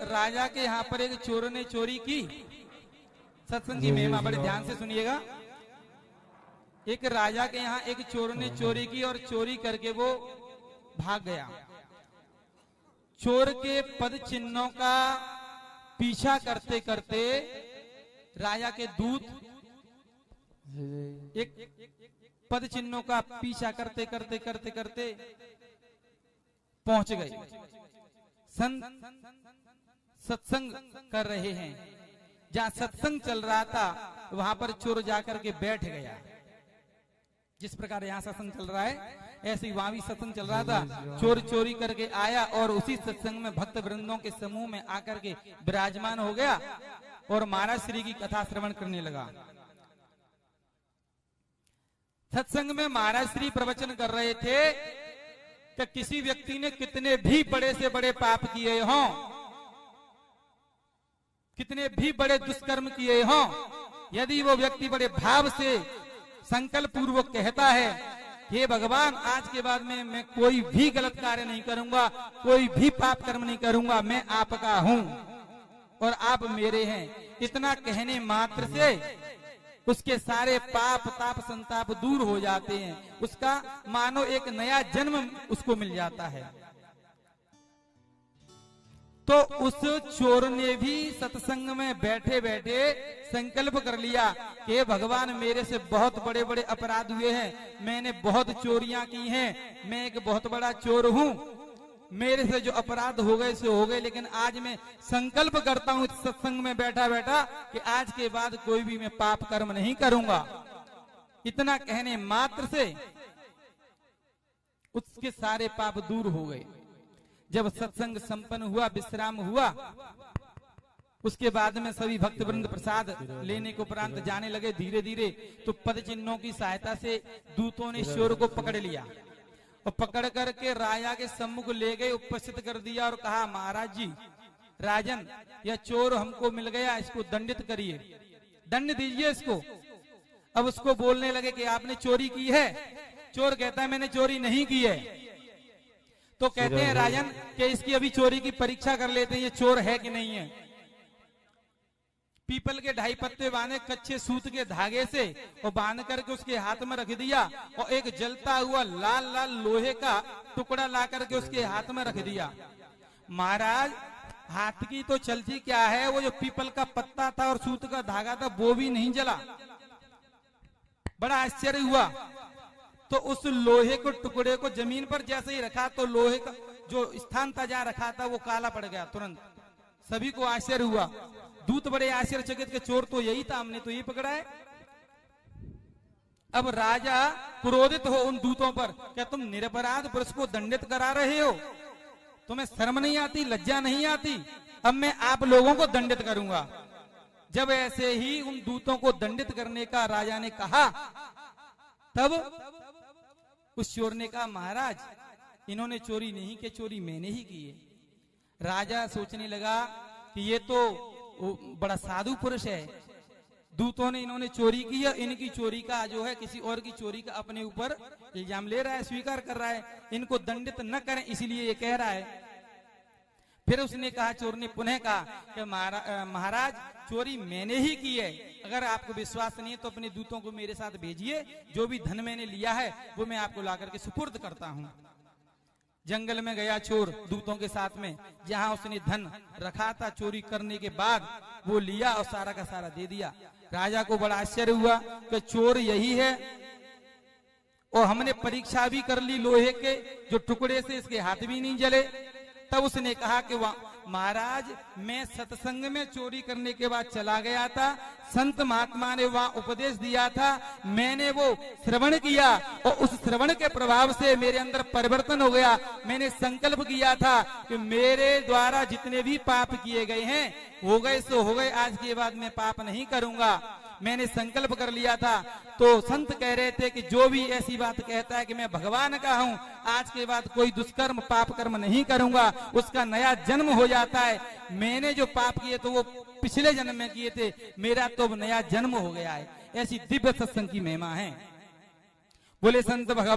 राजा के यहाँ पर एक चोर ने चोरी की। सत्संग की महिमा बड़े ध्यान से सुनिएगा। एक राजा के यहाँ एक चोर ने चोरी की और चोरी करके वो भाग गया। चोर के पद चिन्हों का पीछा करते करते राजा के दूत एक पद चिन्हों का पीछा करते करते करते करते पहुंच गए। सत्संग कर रहे हैं, जहां सत्संग चल रहा था वहां पर चोर जाकर के बैठ गया। जिस प्रकार यहाँ सत्संग चल रहा है ऐसे ही वहां भी सत्संग चल रहा था। चोर चोरी करके आया और उसी सत्संग में भक्त वृंदों के समूह में आकर के विराजमान हो गया और महाराज श्री की कथा श्रवण करने लगा। सत्संग में महाराज श्री प्रवचन कर रहे थे कि किसी व्यक्ति ने कितने भी बड़े से बड़े पाप किए हों, कितने भी बड़े दुष्कर्म किए हों, यदि वो व्यक्ति बड़े भाव से संकल्प पूर्वक कहता है, हे भगवान आज के बाद में मैं कोई भी गलत कार्य नहीं करूंगा, कोई भी पाप कर्म नहीं करूंगा, मैं आपका हूं और आप मेरे हैं, इतना कहने मात्र से उसके सारे पाप ताप संताप दूर हो जाते हैं। उसका मानो एक नया जन्म उसको मिल जाता है। तो उस चोर ने भी सत्संग में बैठे बैठे संकल्प कर लिया कि भगवान मेरे से बहुत बड़े बड़े अपराध हुए हैं, मैंने बहुत चोरियां की हैं, मैं एक बहुत बड़ा चोर हूं, मेरे से जो अपराध हो गए सो हो गए, लेकिन आज मैं संकल्प करता हूं इस सत्संग में बैठा बैठा कि आज के बाद कोई भी मैं पाप कर्म नहीं करूंगा। इतना कहने मात्र से उसके सारे पाप दूर हो गए। जब सत्संग संपन्न हुआ, विश्राम हुआ, उसके बाद में सभी भक्त वृंद प्रसाद लेने के उपरांत जाने लगे। धीरे धीरे तो पद चिन्हों की सहायता से दूतों ने चोर को पकड़ लिया और पकड़ करके राजा के सम्मुख ले गए, उपस्थित कर दिया और कहा, महाराज जी, राजन, यह चोर हमको मिल गया, इसको दंडित करिए, दंड दीजिए इसको। अब उसको बोलने लगे कि आपने चोरी की है। चोर कहता है मैंने चोरी नहीं की है। तो कहते हैं राजन कि इसकी अभी चोरी की परीक्षा कर लेते हैं, ये चोर है कि नहीं है। पीपल के 2.5 पत्ते बांधे कच्चे सूत के धागे से और बांध करके उसके हाथ में रख दिया और एक जलता हुआ लाल लाल लोहे का टुकड़ा ला करके उसके हाथ में रख दिया। महाराज हाथ की तो चलती क्या है, वो जो पीपल का पत्ता था और सूत का धागा था वो भी नहीं जला। बड़ा आश्चर्य हुआ। तो उस लोहे को टुकड़े को जमीन पर जैसे ही रखा तो लोहे का जो स्थान था जहां रखा था वो काला पड़ गया तुरंत। सभी को आश्चर्य हुआ। दूत बड़े आश्चर्यचकित के चोर तो यही था, हमने तो यही पकड़ा है। अब राजा क्रोधित हो उन दूतों पर, क्या तुम निरपराध पुरुष को दंडित करा रहे हो, तुम्हें शर्म नहीं आती, लज्जा नहीं आती, अब मैं आप लोगों को दंडित करूंगा। जब ऐसे ही उन दूतों को दंडित करने का राजा ने कहा, तब उस चोर ने कहा, महाराज इन्होंने चोरी नहीं की, चोरी मैंने ही की है। राजा सोचने लगा कि ये तो बड़ा साधु पुरुष है, दूतों ने इन्होंने चोरी की है, इनकी चोरी का जो है किसी और की चोरी का अपने ऊपर इल्जाम ले रहा है, स्वीकार कर रहा है, इनको दंडित न करें इसलिए ये कह रहा है। फिर उसने कहा, चोर ने पुनः कहा कि महाराज चोरी मैंने ही की है, अगर आपको विश्वास नहीं है तो अपने दूतों को मेरे साथ भेजिए, जो भी धन मैंने लिया है वो मैं आपको ला करके सुपुर्द करता हूं। जंगल में गया चोर दूतों के साथ में, जहां उसने धन रखा था चोरी करने के बाद वो लिया और सारा का सारा दे दिया। राजा को बड़ा आश्चर्य हुआ कि चोर यही है, और हमने परीक्षा भी कर ली लोहे के जो टुकड़े से इसके हाथ भी नहीं जले। तब उसने कहा कि महाराज मैं सत्संग में चोरी करने के बाद चला गया था, संत महात्मा ने वहां उपदेश दिया था, मैंने वो श्रवण किया और उस श्रवण के प्रभाव से मेरे अंदर परिवर्तन हो गया। मैंने संकल्प किया था कि मेरे द्वारा जितने भी पाप किए गए हैं हो गए सो हो गए, आज के बाद मैं पाप नहीं करूंगा, मैंने संकल्प कर लिया था। तो संत कह रहे थे कि जो भी ऐसी बात कहता है कि मैं भगवान का हूं, आज के बाद कोई दुष्कर्म पाप कर्म नहीं करूंगा, उसका नया जन्म हो जाता है। मैंने जो पाप किए तो वो पिछले जन्म में किए थे, मेरा तो नया जन्म हो गया है। ऐसी दिव्य सत्संग की महिमा है। बोले संत भगवान।